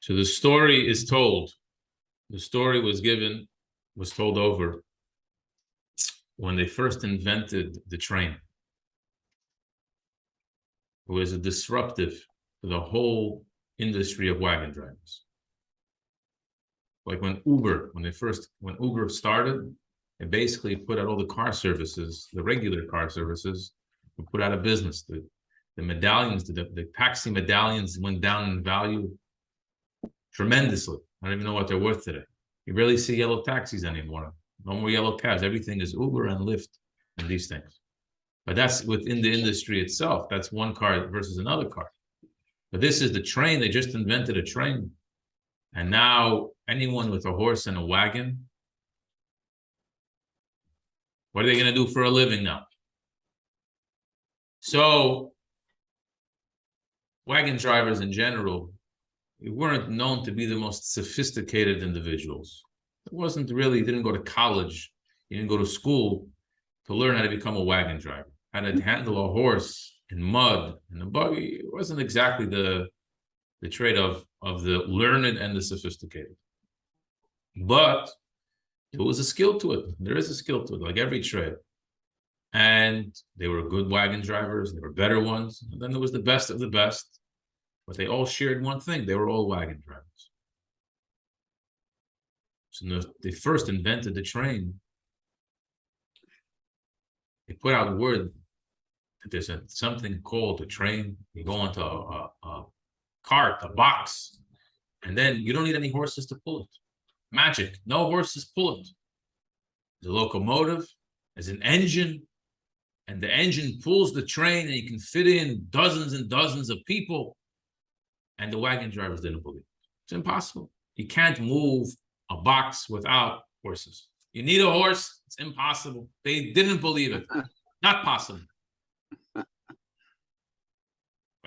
So the story is told. The story was told over when they first invented the train. It was a disruptive to the whole industry of wagon drivers. Like when Uber started, it basically put out all the car services, the regular car services, and put out of business. The medallions, the taxi medallions went down in value tremendously. I don't even know what they're worth today. You barely see yellow taxis anymore. No more yellow cabs. Everything is Uber and Lyft and these things. But that's within the industry itself. That's one car versus another car. But this is the train. They just invented a train. And now anyone with a horse and a wagon, what are they going to do for a living now? So wagon drivers in general weren't known to be the most sophisticated individuals. It wasn't really, you didn't go to college, you didn't go to school to learn how to become a wagon driver, how to handle a horse in mud and a buggy. It wasn't exactly the trade of the learned and the sophisticated. But there was a skill to it. There is a skill to it, like every trade. And they were good wagon drivers. There were better ones. And then there was the best of the best. But they all shared one thing. They were all wagon drivers. So they first invented the train. They put out word that there's something called a train. You go into a cart, a box, and then you don't need any horses to pull it. Magic. No horses pull it. There's a locomotive, there's an engine, and the engine pulls the train, and you can fit in dozens and dozens of people. And the wagon drivers didn't believe it. It's impossible. You can't move a box without horses. You need a horse. It's impossible. They didn't believe it. Not possible.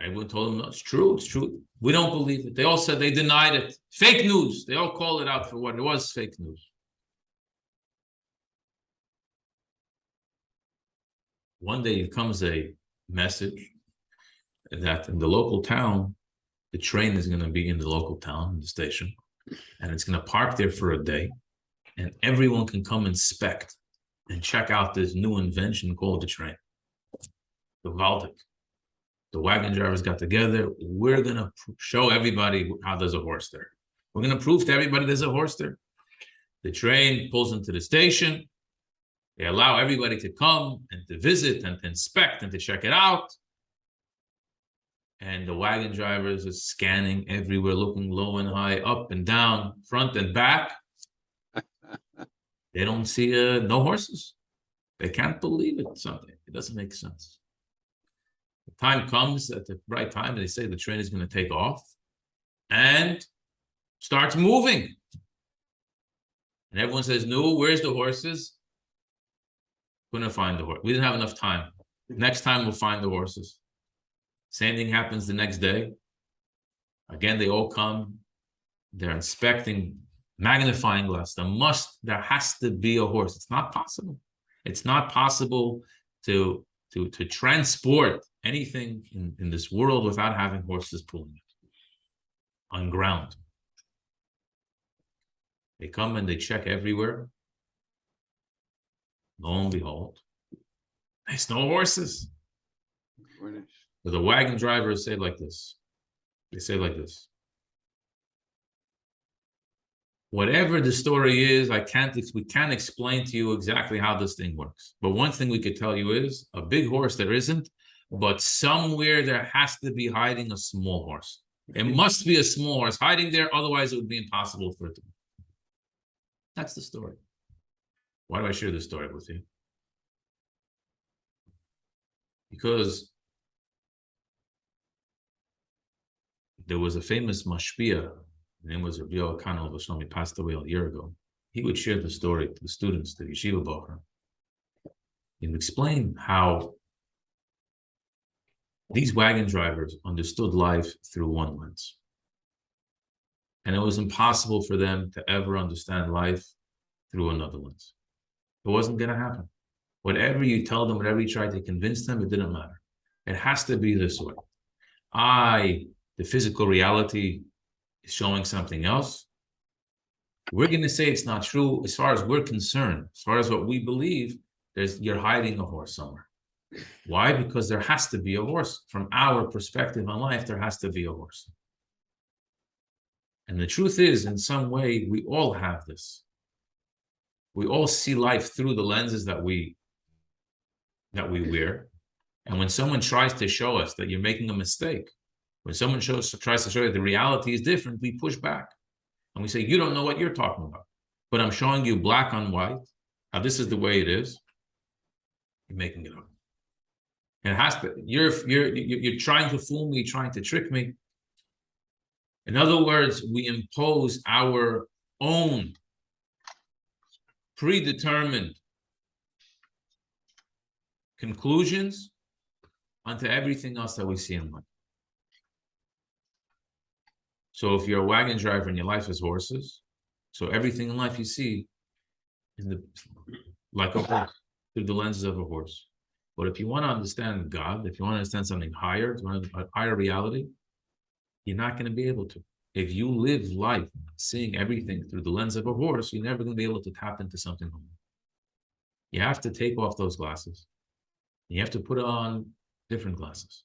Everyone told them, no, it's true. It's true. We don't believe it. They all said they denied it. Fake news. They all called it out for what it was, fake news. One day comes a message that in the local town, the train is going to be in the local town, the station, and it's going to park there for a day, and everyone can come inspect and check out this new invention called the train. The Valdic. The wagon drivers got together. We're going to show everybody how there's a horse there. We're going to prove to everybody there's a horse there. The train pulls into the station. They allow everybody to come and to visit and to inspect and to check it out. And the wagon drivers are scanning everywhere, looking low and high, up and down, front and back. They don't see no horses. They can't believe it. Something. It doesn't make sense. The time comes at the right time, and they say the train is going to take off and starts moving. And everyone says, no, where's the horses? Couldn't find the horse. We didn't have enough time. Next time we'll find the horses. Same thing happens the next day. Again, they all come. They're inspecting, magnifying glass. There has to be a horse. It's not possible. It's not possible to transport anything in this world without having horses pulling it on ground. They come and they check everywhere. Lo and behold, there's no horses. So the wagon drivers say like this. They say like this. Whatever the story is, we can't explain to you exactly how this thing works. But one thing we could tell you is a big horse there isn't, but somewhere there has to be hiding a small horse. It must be a small horse hiding there, otherwise it would be impossible for it to be. That's the story. Why do I share this story with you? Because there was a famous mashpia, his name was Rabbi Yochanan Levashon. He passed away a year ago. He would share the story to the students, to the yeshiva bocher. He would explain how these wagon drivers understood life through one lens. And it was impossible for them to ever understand life through another lens. It wasn't going to happen. Whatever you tell them, whatever you try to convince them, it didn't matter. It has to be this way. The physical reality is showing something else, we're going to say it's not true. As far as we're concerned, as far as what we believe, you're hiding a horse somewhere. Why? Because there has to be a horse. From our perspective on life, there has to be a horse. And the truth is, in some way, we all have this. We all see life through the lenses that we wear. And when someone tries to show us that you're making a mistake, when someone tries to show you the reality is different, we push back. And we say, you don't know what you're talking about. But I'm showing you black on white. How this is the way it is. You're making it up. And it has to, you're trying to fool me, trying to trick me. In other words, we impose our own predetermined conclusions onto everything else that we see in life. So if you're a wagon driver and your life is horses, so everything in life you see is like a horse, through the lenses of a horse. But if you want to understand God, if you want to understand something higher, a higher reality, you're not going to be able to. If you live life seeing everything through the lens of a horse, you're never going to be able to tap into something more. You have to take off those glasses. You have to put on different glasses.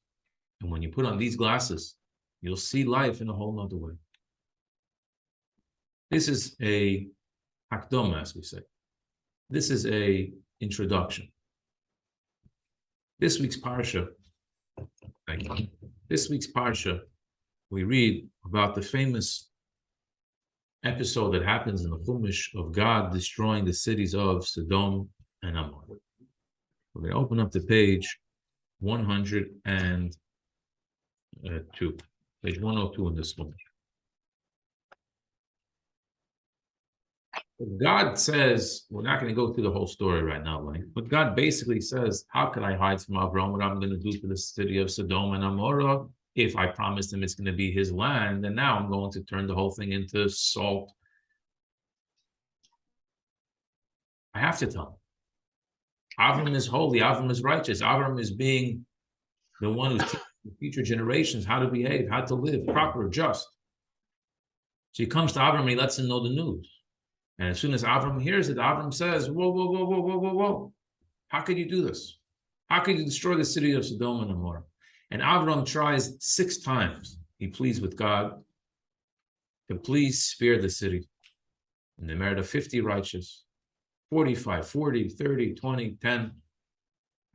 And when you put on these glasses, you'll see life in a whole nother way. This is a hakdoma, as we say. This is a introduction. This week's parsha, thank you. This week's parsha, we read about the famous episode that happens in the Chumash of God destroying the cities of Sodom and Amor. We're going to open up the page 102, page 102 in this one. God says, we're not going to go through the whole story right now, but God basically says, how can I hide from Avraham what I'm going to do to the city of Sodom and Amorah if I promised him it's going to be his land, and now I'm going to turn the whole thing into salt? I have to tell him. Avram is holy, Avram is righteous, Avram is being the one who's teaching the future generations how to behave, how to live proper, just. So he comes to Avram and he lets him know the news. And as soon as Avram hears it, Avram says, whoa, whoa, whoa, whoa, whoa, whoa, whoa. How could you do this? How could you destroy the city of Sodom and Amorah? And Avram tries 6 times. He pleads with God to please spare the city. And they married 50 righteous, 45, 40, 30, 20, 10.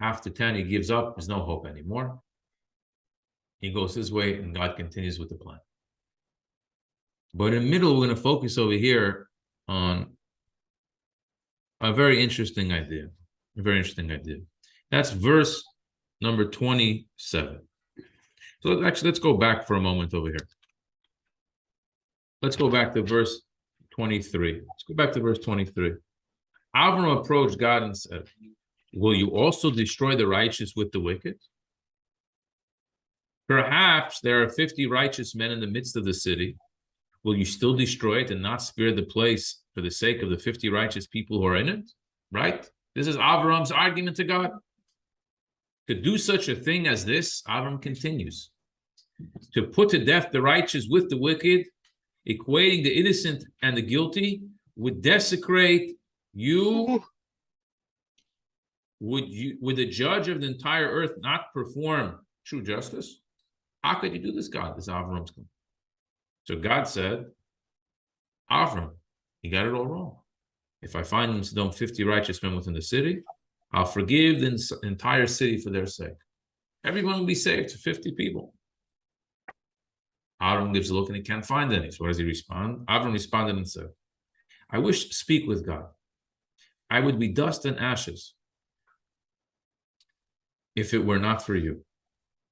After 10, he gives up. There's no hope anymore. He goes his way, and God continues with the plan. But in the middle, we're going to focus over here on a very interesting idea. A very interesting idea. That's verse number 27. So let's go back for a moment over here. Let's go back to verse 23. Let's go back to verse 23. Avram approached God and said, will you also destroy the righteous with the wicked? Perhaps there are 50 righteous men in the midst of the city. Will you still destroy it and not spare the place for the sake of the 50 righteous people who are in it? Right? This is Avram's argument to God. To do such a thing as this, Avram continues. To put to death the righteous with the wicked, equating the innocent and the guilty, would desecrate you. Would the judge of the entire earth not perform true justice? How could you do this, God? This Avram's coming. So God said, Avram, you got it all wrong. If I find in Sodom 50 righteous men within the city, I'll forgive the entire city for their sake. Everyone will be saved, 50 people. Avram gives a look and he can't find any. So what does he respond? Avram responded and said, I wish to speak with God. I would be dust and ashes if it were not for you.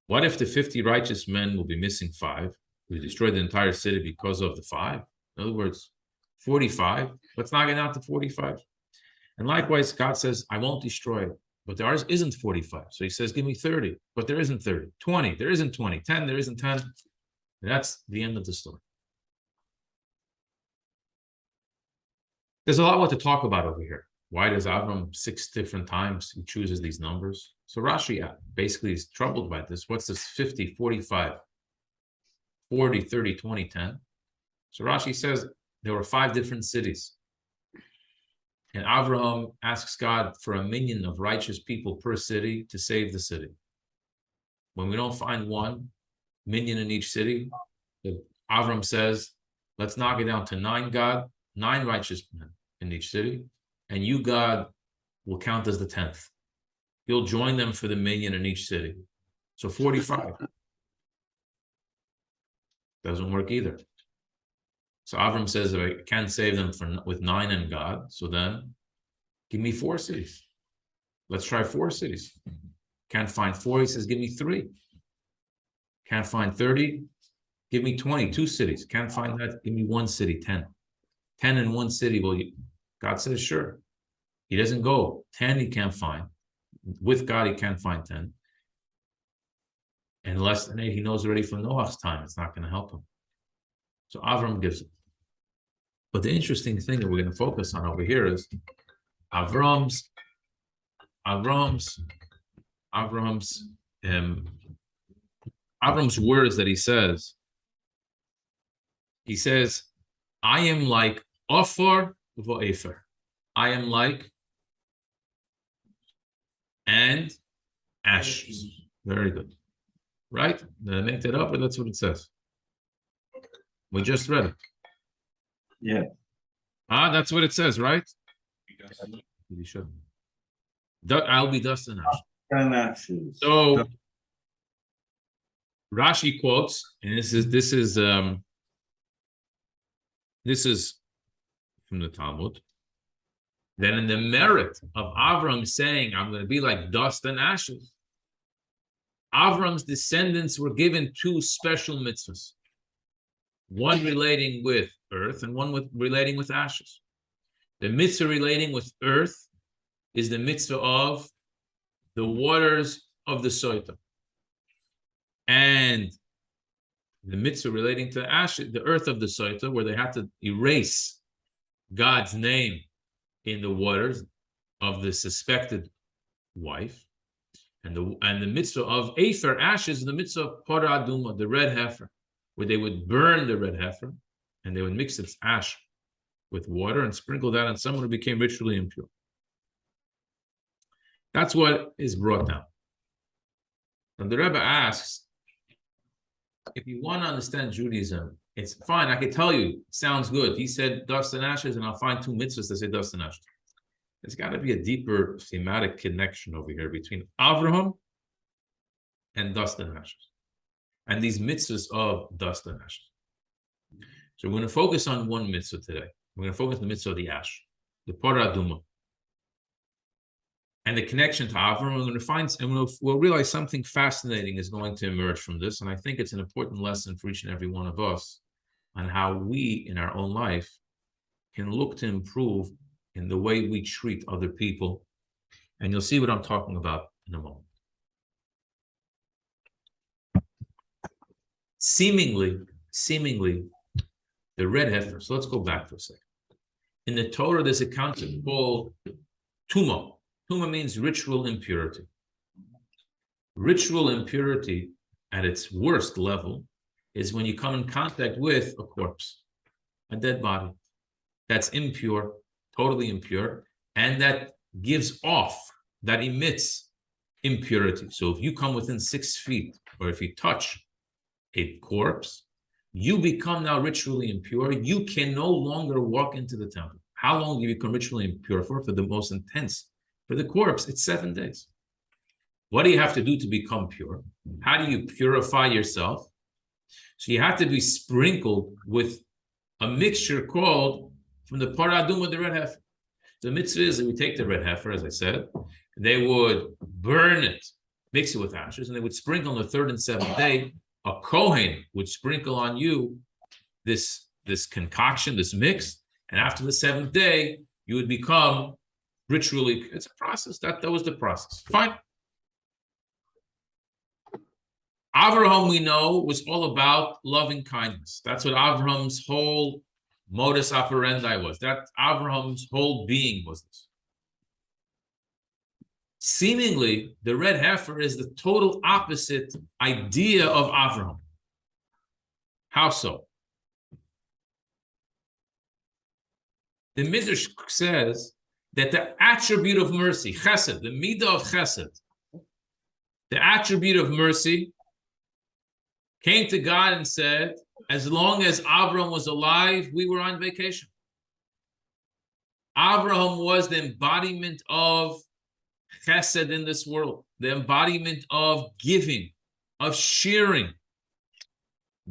What if the 50 righteous men will be missing 5? We destroy the entire city because of the 5. In other words, 45. Let's knock it out to 45. And likewise, God says, I won't destroy it. But there isn't 45. So he says, give me 30. But there isn't 30. 20. There isn't 20. 10. There isn't 10. And that's the end of the story. There's a lot more to talk about over here. Why does Avram 6 different times he chooses these numbers? So Rashi basically is troubled by this. What's this 50, 45, 40, 30, 20, 10? So Rashi says there were 5 different cities. And Avraham asks God for a minion of righteous people per city to save the city. When we don't find one minion in each city, Avraham says, let's knock it down to 9, God, 9 righteous men in each city, and you, God, will count as the 10th. You'll join them for the minion in each city. So 45. Doesn't work either. So Avram says, if I can't save them with 9 and God, so then give me 4 cities. Let's try 4 cities. Can't find 4, he says, give me 3. Can't find 30, give me 20, 2 cities. Can't find that, give me 1 city, 10. 10 in 1 city, well, God says, sure. He doesn't go. 10 he can't find. With God, he can't find 10. And less than 8, he knows already from Noah's time, it's not going to help him. So Avram gives it. But the interesting thing that we're going to focus on over here is Avram's words that he says. He says, I am like Ophir v'Efer. I am like and ashes. Very good. Right? Did I make that up, or that's what it says? We just read it. Yeah. That's what it says, right? You should. I'll be dust and ashes. So Rashi quotes, and this is from the Talmud. Then in the merit of Avram saying, I'm going to be like dust and ashes, Avram's descendants were given 2 special mitzvahs. One relating with earth and one relating with ashes. The mitzvah relating with earth is the mitzvah of the waters of the Soita. And the mitzvah relating to ashes, the earth of the Soita, where they had to erase God's name in the waters of the suspected wife. And the mitzvah of Efer, ashes, the mitzvah of Parah Aduma, the red heifer, where they would burn the red heifer and they would mix its ash with water and sprinkle that on someone who became ritually impure. That's what is brought down. And the Rebbe asks, if you want to understand Judaism, it's fine. I can tell you, it sounds good. He said dust and ashes, and I'll find 2 mitzvahs that say dust and ashes. There's got to be a deeper thematic connection over here between Avraham and dust and ashes, and these mitzvahs of dust and ashes. So we're going to focus on one mitzvah today. We're going to focus on the mitzvah of the ash, the Parah Aduma, and the connection to Avram. We're going to find, and we'll realize something fascinating is going to emerge from this, and I think it's an important lesson for each and every one of us on how we, in our own life, can look to improve in the way we treat other people. And you'll see what I'm talking about in a moment. Seemingly, the red heifer. So let's go back for a second. In the Torah, there's a concept called tuma. Tuma means ritual impurity. Ritual impurity at its worst level is when you come in contact with a corpse, a dead body that's impure, totally impure, and that gives off, that emits impurity. So if you come within 6 feet, or if you touch a corpse, you become now ritually impure. You can no longer walk into the temple. How long do you become ritually impure for? For the most intense. For the corpse, it's 7 days. What do you have to do to become pure? How do you purify yourself? So you have to be sprinkled with a mixture called, from the Parah Aduma, the red heifer. The mitzvah is that we take the red heifer, as I said, they would burn it, mix it with ashes, and they would sprinkle on the 3rd and 7th day. A Kohen would sprinkle on you this concoction, this mix, and after the 7th day, you would become ritually. It's a process. That was the process. Fine. Avraham, we know, was all about loving kindness. That's what Avraham's whole modus operandi was. That Avraham's whole being was this. Seemingly, the red heifer is the total opposite idea of Avraham. How so? The Midrash says that the attribute of mercy, chesed, the midah of chesed, the attribute of mercy, came to God and said, as long as Abraham was alive, we were on vacation. Abraham was the embodiment of chesed in this world, the embodiment of giving, of sharing,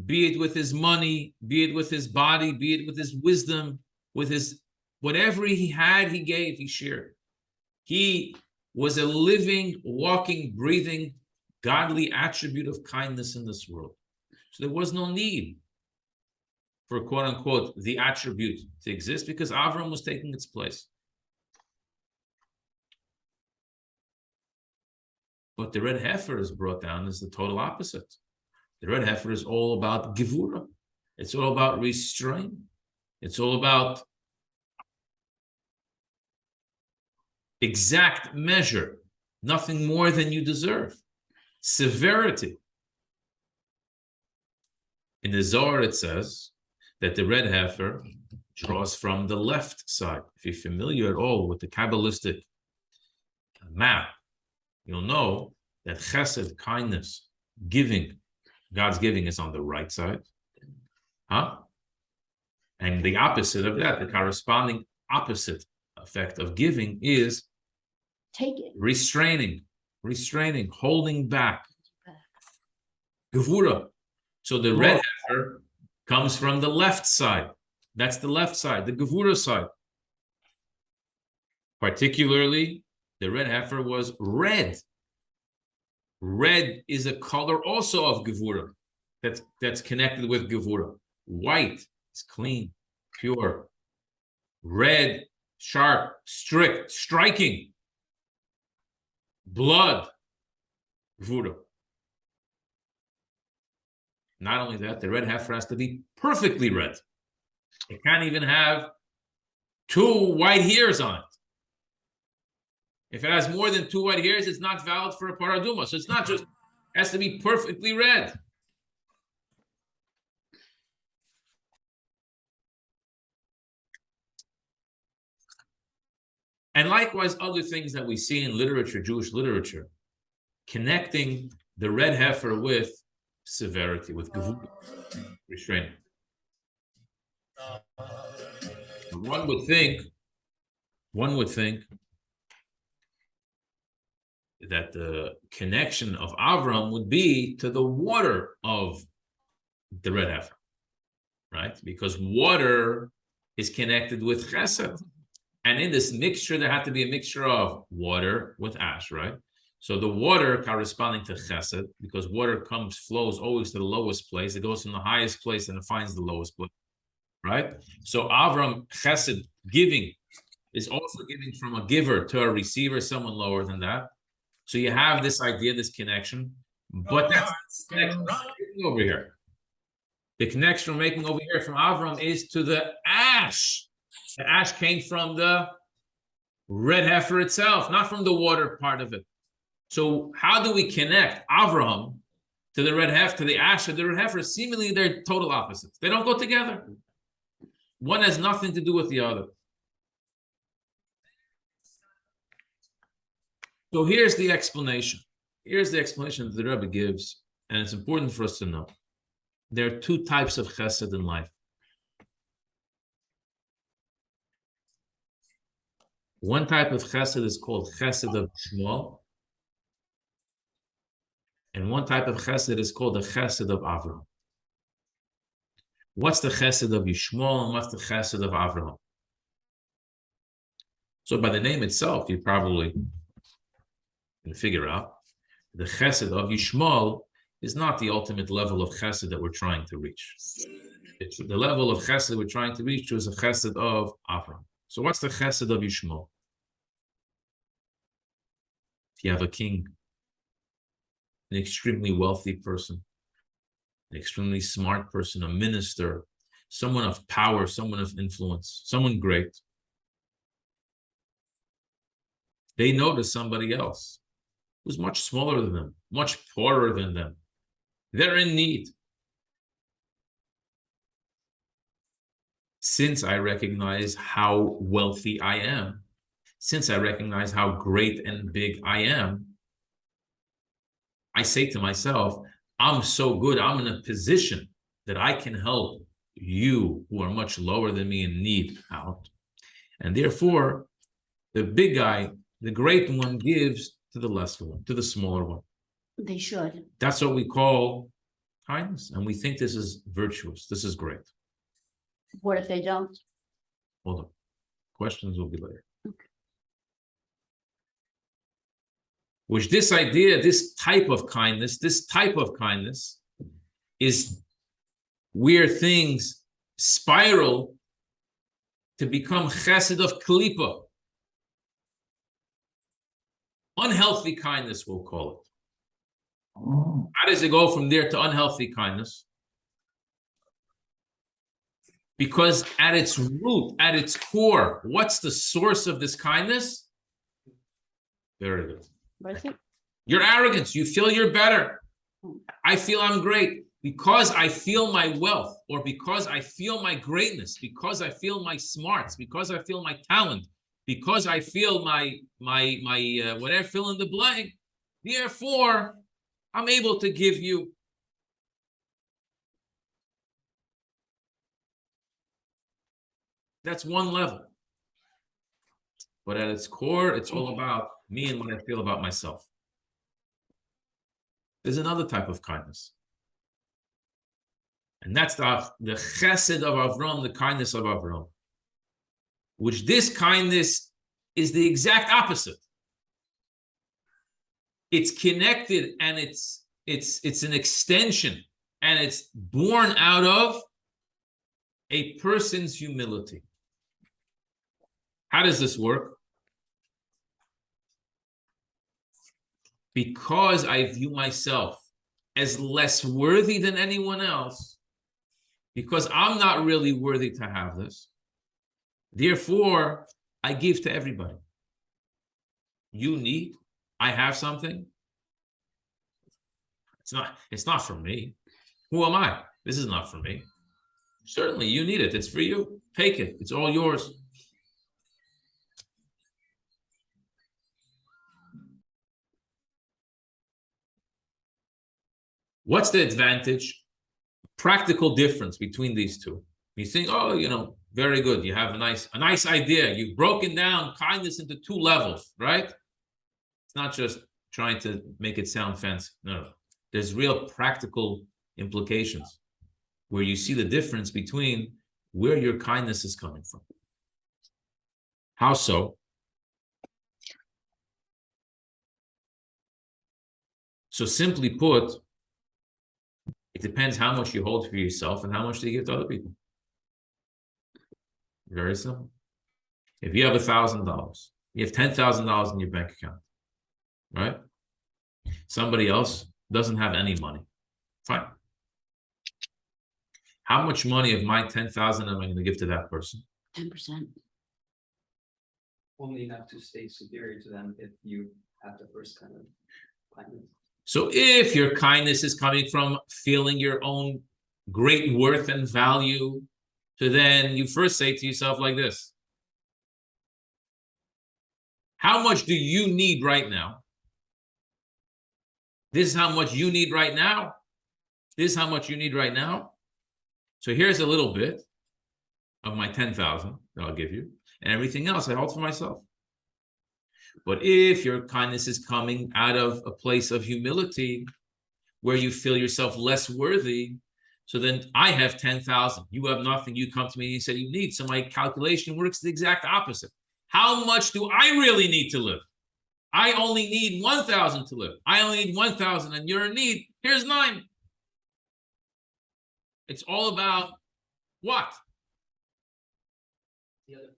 be it with his money, be it with his body, be it with his wisdom, with his whatever he had, he gave, he shared. He was a living, walking, breathing, godly attribute of kindness in this world. So there was no need for quote unquote the attribute to exist because Avram was taking its place. But the red heifer is brought down as the total opposite. The red heifer is all about gevura. It's all about restraint. It's all about exact measure, nothing more than you deserve. Severity. In the Zohar, it says that the red heifer draws from the left side. If you're familiar at all with the Kabbalistic map, you'll know that chesed, kindness, giving, God's giving is on the right side. And the opposite of that, the corresponding opposite effect of giving is take it, restraining, holding back. Gevura. So the red heifer comes from the left side. That's the left side, the gevura side. Particularly, the red heifer was red. Red is a color also of gevura that's connected with gevura. White is clean, pure. Red, sharp, strict, striking. Blood, gevura. Not only that, the red heifer has to be perfectly red. It can't even have 2 white hairs on it. If it has more than 2 white hairs, it's not valid for a paraduma. So it's not just, it has to be perfectly red. And likewise, other things that we see in literature, Jewish literature, connecting the red heifer with severity, with gevura, restraining. One would think that the connection of Avram would be to the water of the red heifer, right? Because water is connected with chesed. And in this mixture, there had to be a mixture of water with ash, right? So the water corresponding to chesed, because water flows always to the lowest place. It goes from the highest place and it finds the lowest place, right? So Avram, chesed, giving, is also giving from a giver to a receiver, someone lower than that. So you have this idea, this connection, but that's the connection over here. The connection we're making over here from Avram is to the ash. The ash came from the red heifer itself, not from the water part of it. So how do we connect Avraham to the red heifer, to the ash of the red heifer? Seemingly they're total opposites. They don't go together. One has nothing to do with the other. So here's the explanation. Here's the explanation that the Rebbe gives, and it's important for us to know. There are 2 types of chesed in life. One type of chesed is called chesed of Yishmael, and one type of chesed is called the chesed of Avraham. What's the chesed of Yishmael and what's the chesed of Avraham? So by the name itself, you probably can figure out the chesed of Yishmael is not the ultimate level of chesed that we're trying to reach. It's the level of chesed we're trying to reach is a chesed of Avraham. So what's the chesed of Yishmael? If you have a king, an extremely wealthy person, an extremely smart person, a minister, someone of power, someone of influence, someone great, they notice somebody else who's much smaller than them, much poorer than them. They're in need. since I recognize how wealthy I am, since I recognize how great and big I am, I say to myself, I'm so good, I'm in a position that I can help you who are much lower than me and need out. And therefore, the big guy, the great one, gives to the lesser one, to the smaller one. They should. That's what we call kindness. And we think this is virtuous. This is great. What if they don't? Hold on. Questions will be later. Okay. Which this idea, this type of kindness is where things spiral to become chesed of klipa. Unhealthy kindness, we'll call it. How does it go from there to unhealthy kindness? Because at its root, at its core, what's the source of this kindness? Very good. What is it? Your arrogance. You feel you're better. I feel I'm great because I feel my wealth, or because I feel my greatness, because I feel my smarts, because I feel my talent, because I feel my whatever, fill in the blank. Therefore, I'm able to give you. That's one level. But at its core, it's all about me and what I feel about myself. There's another type of kindness. And that's the chesed of Avram, the kindness of Avram. Which this kindness is the exact opposite. It's connected and it's an extension, and it's born out of a person's humility. How does this work? Because I view myself as less worthy than anyone else, because I'm not really worthy to have this, therefore, I give to everybody. You need, I have something. It's not for me. Who am I? This is not for me. Certainly, you need it. It's for you. Take it. It's all yours. What's the advantage? Practical difference between these two. You think, oh, very good. You have a nice idea. You've broken down kindness into two levels, right? It's not just trying to make it sound fancy. No. There's real practical implications where you see the difference between where your kindness is coming from. How so? So simply put, it depends how much you hold for yourself and how much do you give to other people. Very simple. If you have $1,000, you have $10,000 in your bank account, right? Somebody else doesn't have any money. Fine. How much money of my 10,000 am I going to give to that person? 10%. Only enough to stay superior to them if you have the first kind of kindness. So if your kindness is coming from feeling your own great worth and value, so then you first say to yourself like this: how much do you need right now? This is how much you need right now. This is how much you need right now. So here's a little bit of my 10,000 that I'll give you, and everything else I hold for myself. But if your kindness is coming out of a place of humility, where you feel yourself less worthy, so then I have 10,000, you have nothing, you come to me and you say you need. So my calculation works the exact opposite. How much do I really need to live? I only need 1,000 to live. I only need 1,000 and you're in need. Here's 9. It's all about what? The other person.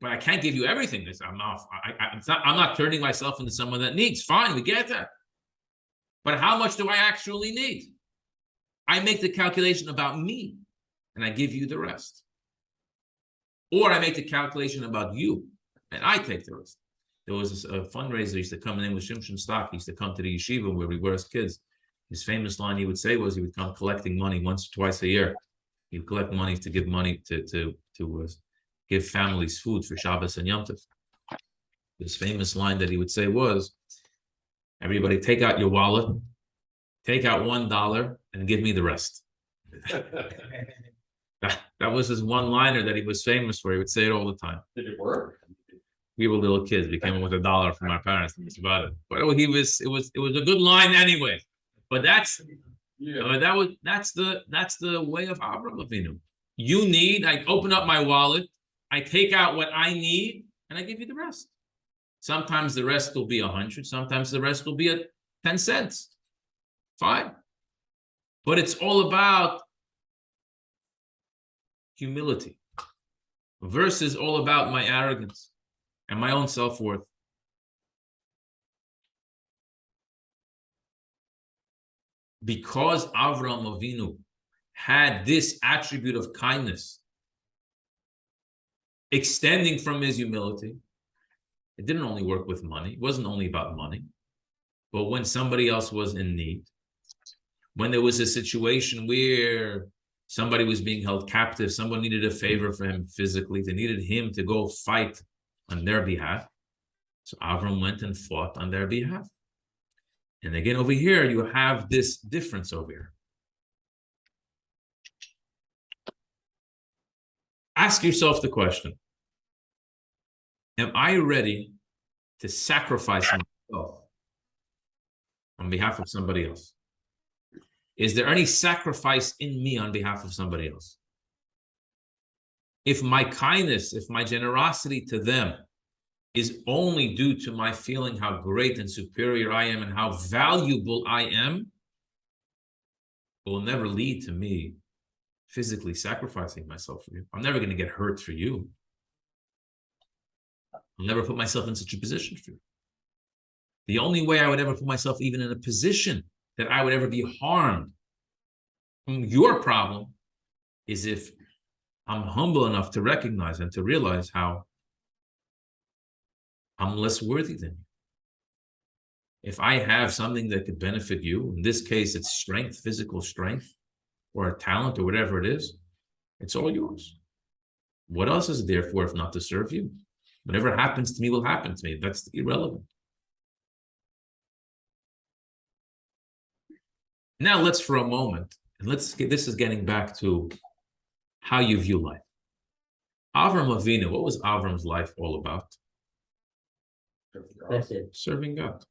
But I can't give you everything. I'm not turning myself into someone that needs. Fine, we get that. But how much do I actually need? I make the calculation about me, and I give you the rest. Or I make the calculation about you, and I take the rest. There was a fundraiser used to come, his name was Shimshon Stock. He used to come to the yeshiva where we were as kids. His famous line he would say was he would come collecting money once or twice a year. He'd collect money to give money to give families food for Shabbos and Yom Tov. This famous line that he would say was, everybody take out your wallet, take out $1 and give me the rest. That was his one-liner that he was famous for. He would say it all the time. Did it work? We were little kids. We came in with $1 from our parents. That's about it. But it was a good line anyway. But that's the way of Avraham Avinu. You need, I open up my wallet, I take out what I need, and I give you the rest. Sometimes the rest will be 100, sometimes the rest will be at 10 cents. Fine. But it's all about humility versus all about my arrogance and my own self-worth. Because Avraham Avinu had this attribute of kindness extending from his humility, it didn't only work with money. It wasn't only about money. But when somebody else was in need, when there was a situation where somebody was being held captive, someone needed a favor for him physically, they needed him to go fight on their behalf. So Avram went and fought on their behalf. And again, over here, you have this difference over here. Ask yourself the question, am I ready to sacrifice myself on behalf of somebody else? Is there any sacrifice in me on behalf of somebody else? If my kindness, if my generosity to them is only due to my feeling how great and superior I am and how valuable I am, it will never lead to me physically sacrificing myself for you. I'm never going to get hurt for you. I'll never put myself in such a position for you. The only way I would ever put myself even in a position that I would ever be harmed from your problem is if I'm humble enough to recognize and to realize how I'm less worthy than you. If I have something that could benefit you, in this case, it's strength, physical strength, or a talent, or whatever it is, it's all yours. What else is it there for if not to serve you? Whatever happens to me will happen to me. That's irrelevant. Now let's for a moment, and this is getting back to how you view life. Avram Avinu, what was Avram's life all about? That's it. Serving God.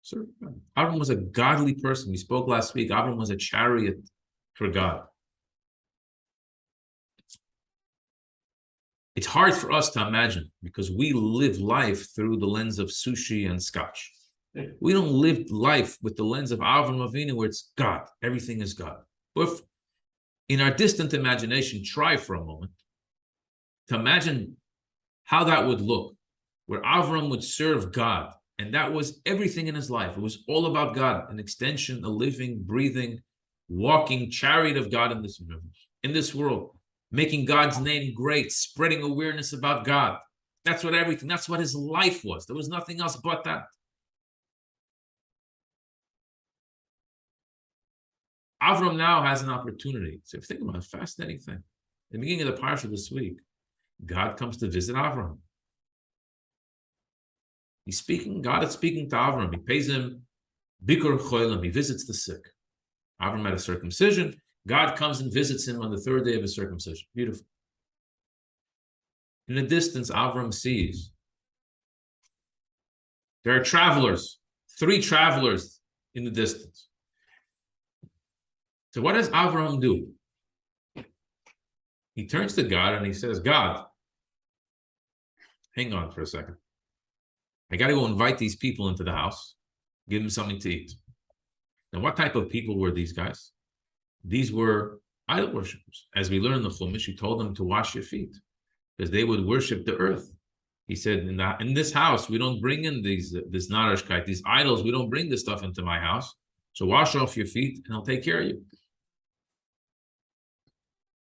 Serving God. Avram was a godly person. We spoke last week. Avram was a chariot for God. It's hard for us to imagine because we live life through the lens of sushi and scotch. We don't live life with the lens of Avram Avinu where it's God. Everything is God. But if in our distant imagination, try for a moment to imagine how that would look, where Avram would serve God, and that was everything in his life. It was all about God, an extension, a living, breathing, walking chariot of God in this universe, in this world, making God's name great, spreading awareness about God. That's what his life was. There was nothing else but that. Avram now has an opportunity. So think about a fascinating thing. At the beginning of the parsha this week, God comes to visit Avram. God is speaking to Avram. He pays him bikur cholim. He visits the sick. Avram had a circumcision. God comes and visits him on the third day of his circumcision. Beautiful. In the distance, Avram sees there are travelers, 3 travelers in the distance. So what does Avram do? He turns to God and he says, God, hang on for a second. I got to go invite these people into the house, give them something to eat. Now, what type of people were these guys? These were idol worshippers. As we learn in the Chumash, he told them to wash your feet because they would worship the earth. He said, in this house, we don't bring in this narashkeit, these idols, we don't bring this stuff into my house. So wash off your feet and I'll take care of you.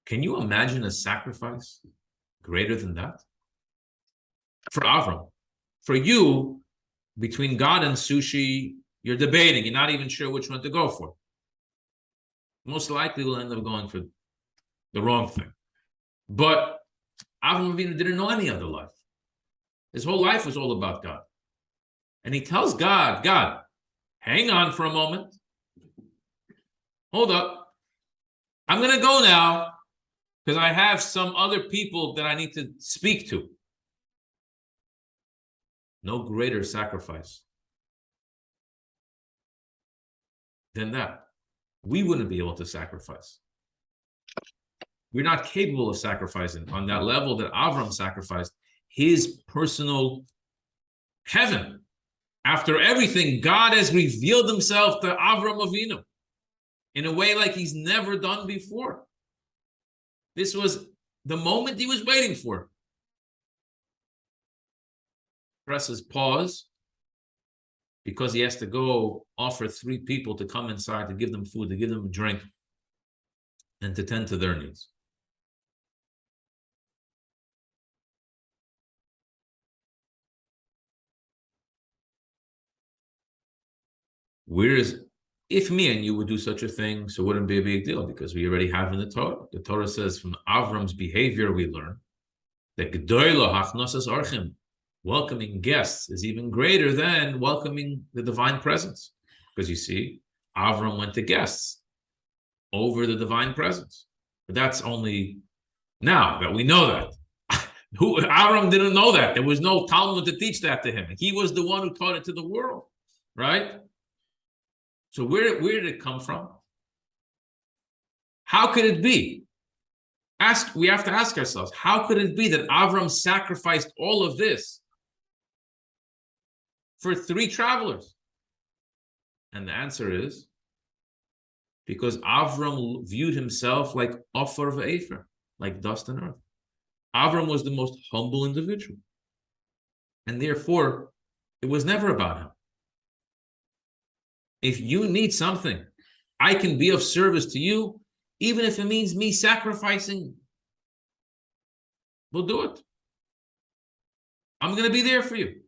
Can you imagine a sacrifice greater than that? For Avram. For you, between God and sushi, you're debating. You're not even sure which one to go for. Most likely we'll end up going for the wrong thing. But Avram Avinu didn't know any other life. His whole life was all about God. And he tells God, God, hang on for a moment. Hold up. I'm going to go now because I have some other people that I need to speak to. No greater sacrifice than that. We wouldn't be able to sacrifice. We're not capable of sacrificing on that level that Avram sacrificed his personal heaven. After everything, God has revealed himself to Avram Avinu in a way like he's never done before. This was the moment he was waiting for. Presses pause because he has to go offer 3 people to come inside to give them food, to give them a drink, and to tend to their needs. Whereas if me and you would do such a thing, so it wouldn't be a big deal because we already have in the Torah. The Torah says from Avram's behavior we learn that Gedoyla Hachnosas Archim, welcoming guests, is even greater than welcoming the divine presence. Because you see, Avram went to guests over the divine presence. But that's only now that we know that. Avram didn't know that. There was no Talmud to teach that to him. He was the one who taught it to the world, right? So where did it come from? How could it be? We have to ask ourselves, how could it be that Avram sacrificed all of this for 3 travelers? And the answer is because Avram viewed himself like Ofar v'Efer, like dust and earth. Avram was the most humble individual. And therefore, it was never about him. If you need something, I can be of service to you, even if it means me sacrificing. We'll do it. I'm going to be there for you.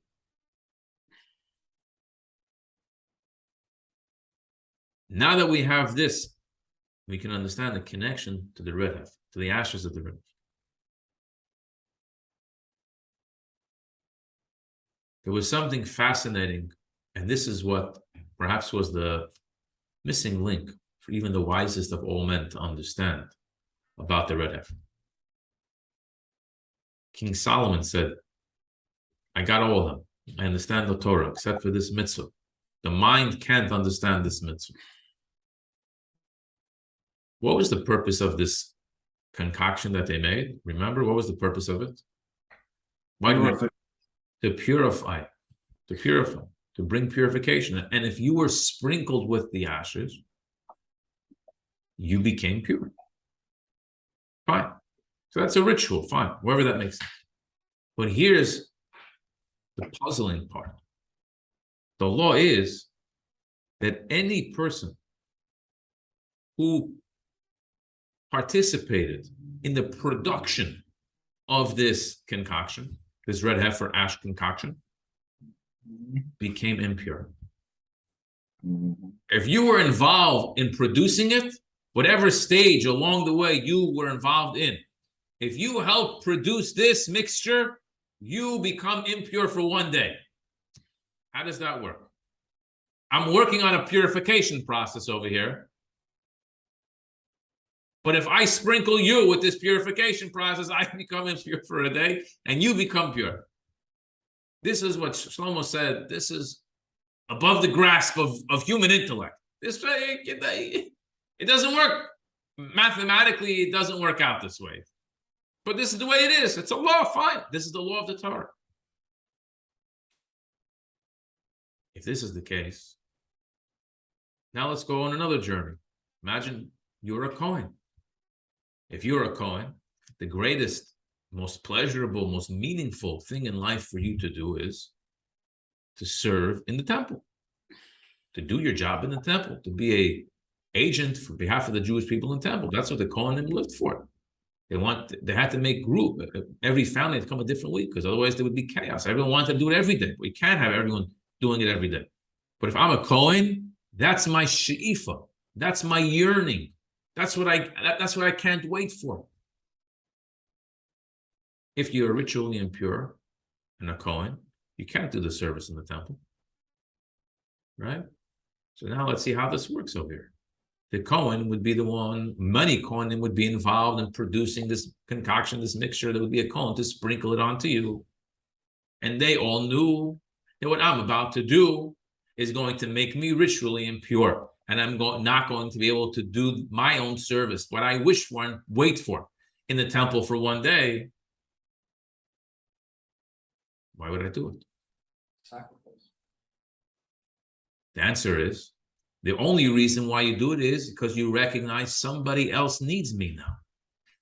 Now that we have this, we can understand the connection to the red heifer, to the ashes of the red heifer. There was something fascinating, and this is what perhaps was the missing link for even the wisest of all men to understand about the red heifer. King Solomon said, I got all of them. I understand the Torah, except for this mitzvah. The mind can't understand this mitzvah. What was the purpose of this concoction that they made? Remember, what was the purpose of it? Why do we to purify, to bring purification. And if you were sprinkled with the ashes, you became pure. Fine. So that's a ritual, fine, wherever that makes sense. But here's the puzzling part. The law is that any person who participated in the production of this concoction, this red heifer ash concoction, became impure. If you were involved in producing it, whatever stage along the way you were involved in, if you help produce this mixture, you become impure for one day. How does that work? I'm working on a purification process over here. But if I sprinkle you with this purification process, I become impure for a day and you become pure. This is what Shlomo said. This is above the grasp of human intellect. This way, it doesn't work. Mathematically, it doesn't work out this way. But this is the way it is. It's a law, fine. This is the law of the Torah. If this is the case, now let's go on another journey. Imagine you're a Kohen. If you're a Kohen, the greatest, most pleasurable, most meaningful thing in life for you to do is to serve in the temple, to do your job in the temple, to be an agent for behalf of the Jewish people in the temple. That's what the Kohanim lived for. They had to make group. Every family had to come a different week because otherwise there would be chaos. Everyone wanted to do it every day. We can't have everyone doing it every day. But if I'm a Kohen, that's my she'ifa. That's my yearning. That's what I can't wait for. If you're ritually impure and a Kohen, you can't do the service in the temple. Right? So now let's see how this works over here. The Kohen would be the one, many Kohanim would be involved in producing this concoction, this mixture. There would be a Kohen to sprinkle it onto you. And they all knew that what I'm about to do is going to make me ritually impure. And I'm not going to be able to do my own service, what I wish for and wait for in the temple for one day. Why would I do it? Sacrifice. The answer is, the only reason why you do it is because you recognize somebody else needs me now.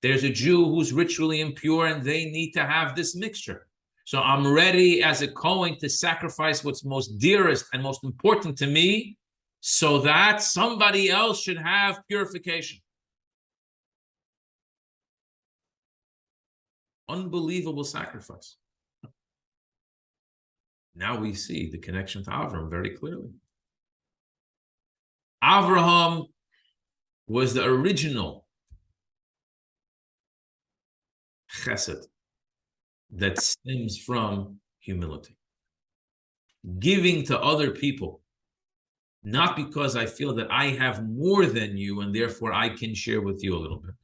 There's a Jew who's ritually impure and they need to have this mixture. So I'm ready as a Kohen to sacrifice what's most dearest and most important to me so that somebody else should have purification. Unbelievable sacrifice. Now we see the connection to Avraham very clearly. Avraham was the original chesed that stems from humility. Giving to other people, not because I feel that I have more than you and therefore I can share with you a little bit,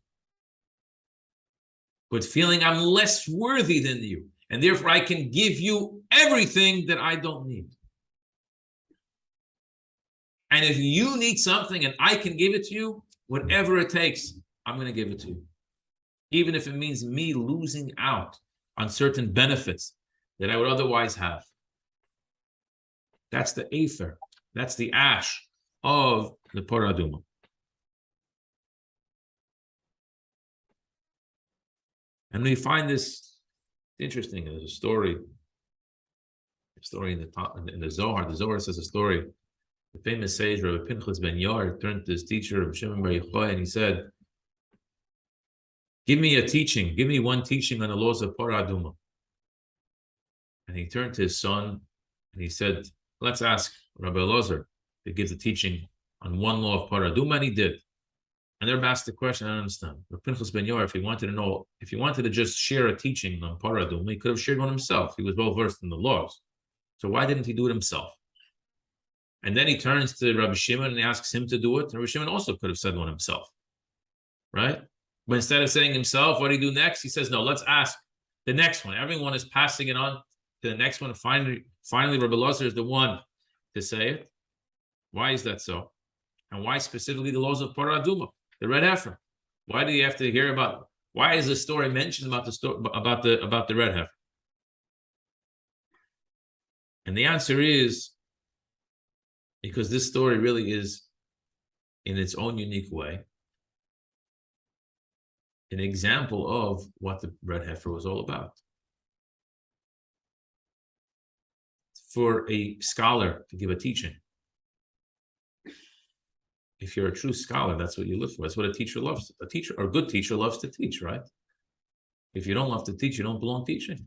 but feeling I'm less worthy than you and therefore I can give you everything that I don't need. And if you need something and I can give it to you, whatever it takes, I'm going to give it to you. Even if it means me losing out on certain benefits that I would otherwise have. That's the aether. That's the ash of the Parah Adumah. And we find this interesting. There's a story in the Zohar. The Zohar says a story. The famous sage Rabbi Pinchas ben Yair turned to his teacher Rabbi Shimon bar Yochai and he said, "Give me a teaching. Give me one teaching on the laws of Parah Adumah." And he turned to his son and he said, "Let's ask Rabbi Elazar to give the teaching on one law of Parah Adumah," and he did. And they're asked the question, I don't understand. Rabbi Pinchas ben Yair, if he wanted to just share a teaching on Parah Adumah, he could have shared one himself. He was well versed in the laws. So why didn't he do it himself? And then he turns to Rabbi Shimon and he asks him to do it. And Rabbi Shimon also could have said one himself, right? But instead of saying himself, what do you do next? He says, no, let's ask the next one. Everyone is passing it on to the next one. Finally, Rabbi Elazar is the one to say it. Why is that so? And why specifically the laws of Parah Adumah, the red heifer? Why do you have to hear about? Why is the story mentioned about the red heifer? And the answer is because this story really is, in its own unique way, an example of what the red heifer was all about. For a scholar to give a teaching, if you're a true scholar, that's what you live for. That's what a teacher loves. A teacher, or a good teacher, loves to teach, right? If you don't love to teach, you don't belong teaching.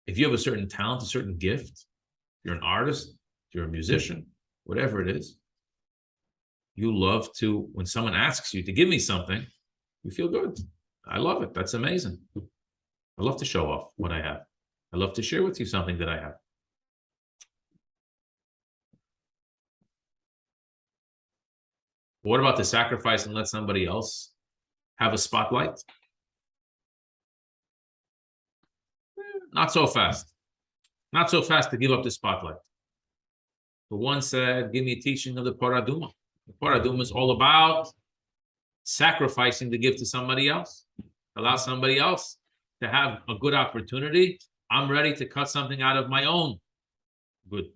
If you have a certain talent, a certain gift, you're an artist, you're a musician, whatever it is, you love to, when someone asks you to give me something, you feel good. I love it. That's amazing. I love to show off what I have. I love to share with you something that I have. What about the sacrifice and let somebody else have a spotlight? Not so fast. Not so fast to give up the spotlight. But one said, give me a teaching of the Parah Adumah. The Parah Adumah is all about sacrificing to give to somebody else. Allow somebody else to have a good opportunity. I'm ready to cut something out of my own good.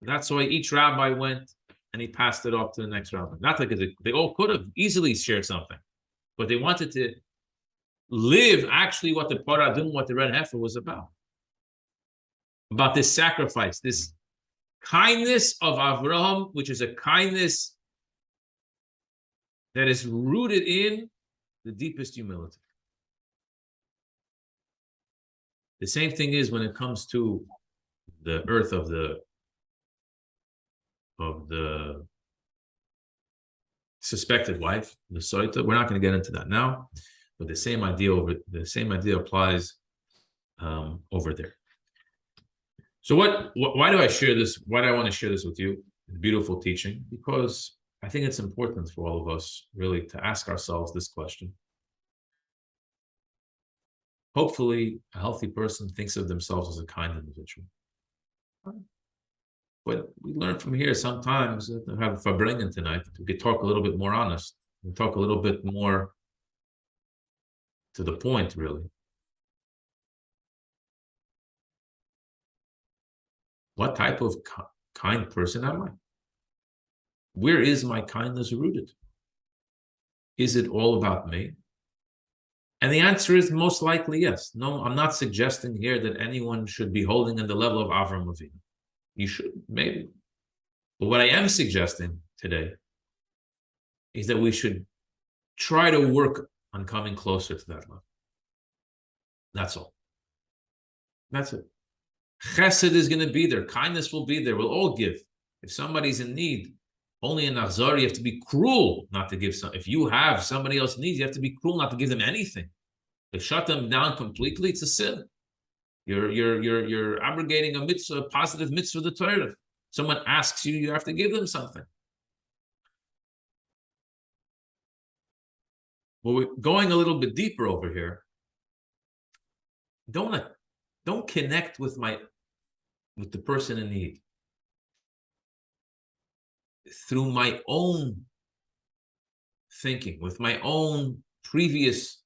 That's why each rabbi went and he passed it off to the next rabbi. Not like they all could have easily shared something, but they wanted to live actually what the Parah Adumah, what the red heifer was about this sacrifice, this kindness of Avraham, which is a kindness that is rooted in the deepest humility. The same thing is when it comes to the earth of the suspected wife, the soita. We're not going to get into that now, but the same idea applies over there. So why do I share this? Why do I want to share this with you? Beautiful teaching, because I think it's important for all of us really to ask ourselves this question. Hopefully, a healthy person thinks of themselves as a kind individual. But we learn from here sometimes, to have Fabringen tonight, we could talk a little bit more honest. We talk a little bit more to the point, really. What type of kind person am I? Where is my kindness rooted? Is it all about me? And the answer is most likely yes. No, I'm not suggesting here that anyone should be holding in the level of Avram Avinu. You should, maybe. But what I am suggesting today is that we should try to work on coming closer to that level. That's all. That's it. Chesed is going to be there. Kindness will be there. We'll all give. If somebody's in need, only in Achzor, you have to be cruel not to give some. If you have somebody else needs, you have to be cruel not to give them anything. To shut them down completely, it's a sin. You're abrogating a mitzvah, a positive mitzvah of the Torah. Someone asks you, you have to give them something. Well, we're going a little bit deeper over here. Don't connect with the person in need through my own thinking, with my own previous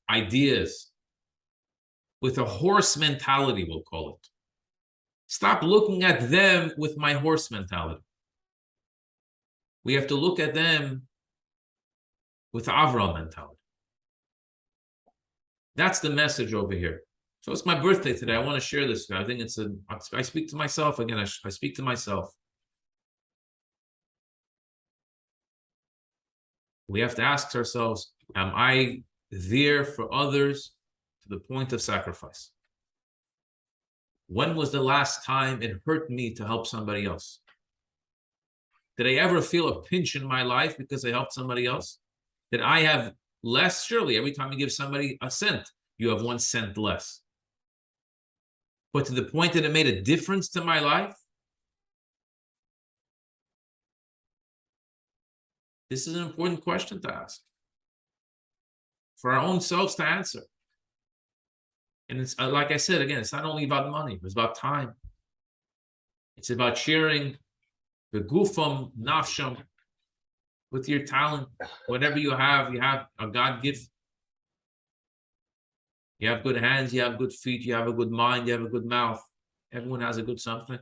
ideas, with a horse mentality, we'll call it. Stop looking at them with my horse mentality. We have to look at them with the Avram mentality. That's the message over here. So it's my birthday today. I want to share this. I think I speak to myself again. I speak to myself. We have to ask ourselves, am I there for others to the point of sacrifice? When was the last time it hurt me to help somebody else? Did I ever feel a pinch in my life because I helped somebody else? Did I have less? Surely, every time you give somebody a cent, you have 1 cent less. But to the point that it made a difference to my life? This is an important question to ask. For our own selves to answer. And it's like I said, again, it's not only about money, it's about time. It's about sharing the gufam, nafsham, with your talent. Whatever you have a God gift. You have good hands, you have good feet, you have a good mind, you have a good mouth. Everyone has a good something.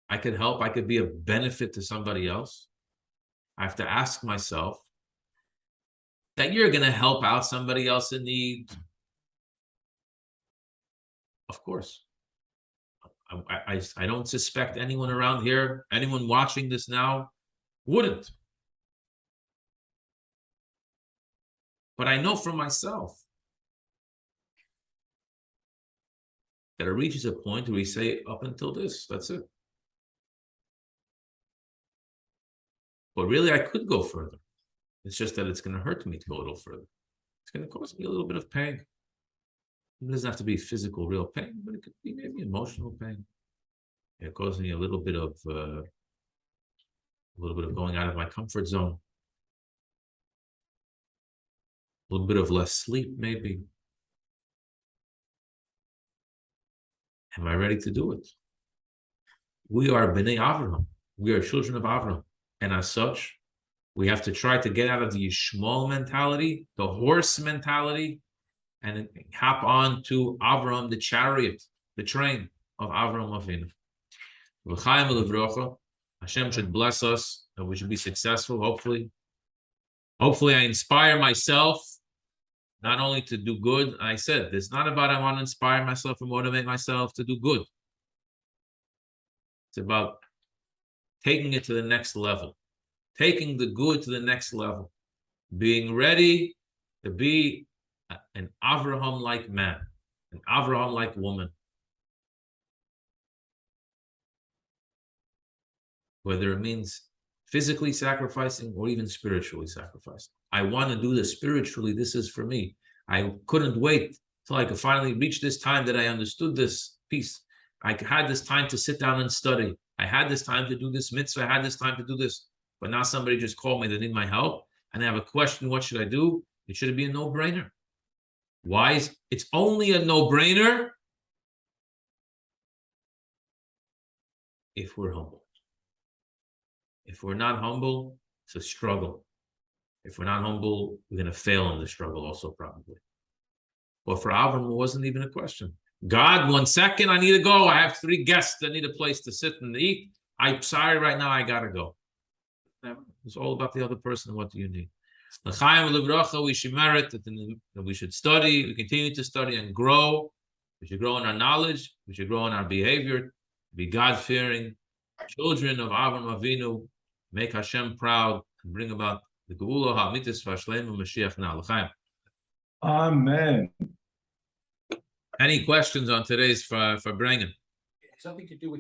I could help, I could be a benefit to somebody else. I have to ask myself that you're going to help out somebody else in need. Of course. I don't suspect anyone around here, anyone watching this now, wouldn't. But I know for myself that it reaches a point where we say, up until this, that's it. But really, I could go further. It's just that it's going to hurt me to go a little further. It's going to cause me a little bit of pain. It doesn't have to be physical, real pain, but it could be maybe emotional pain. It causes me a little bit of going out of my comfort zone. A little bit of less sleep, maybe. Am I ready to do it? We are Bnei Avraham. We are children of Avraham. And as such, we have to try to get out of the Yishmael mentality, the horse mentality, and hop on to Avram, the chariot, the train of Avram Avinu. L'chaim u'levrocha. Hashem should bless us, and we should be successful, hopefully. Hopefully I inspire myself, not only to do good. I said, it's not about I want to inspire myself and motivate myself to do good. It's about taking it to the next level. Taking the good to the next level. Being ready to be an Avraham-like man, an Avraham-like woman. Whether it means physically sacrificing or even spiritually sacrificing. I want to do this spiritually. This is for me. I couldn't wait till I could finally reach this time that I understood this piece. I had this time to sit down and study. I had this time to do this mitzvah. I had this time to do this. But now somebody just called me. They need my help. And I have a question. What should I do? It should be a no-brainer. Why? It's only a no-brainer if we're humble. If we're not humble, it's a struggle. If we're not humble, we're going to fail in the struggle also probably. But for Avram, it wasn't even a question. God, 1 second, I need to go. I have 3 guests that need a place to sit and eat. I'm sorry, right now, I got to go. It's all about the other person. What do you need? We should merit that we should study, we continue to study and grow. We should grow in our knowledge. We should grow in our behavior. Be God-fearing children of Avram Avinu. Make Hashem proud and bring about the Geula HaMitzvah Shleima Mashiach now. L'chaim. Amen. Any questions on today's for bringing? Something to do with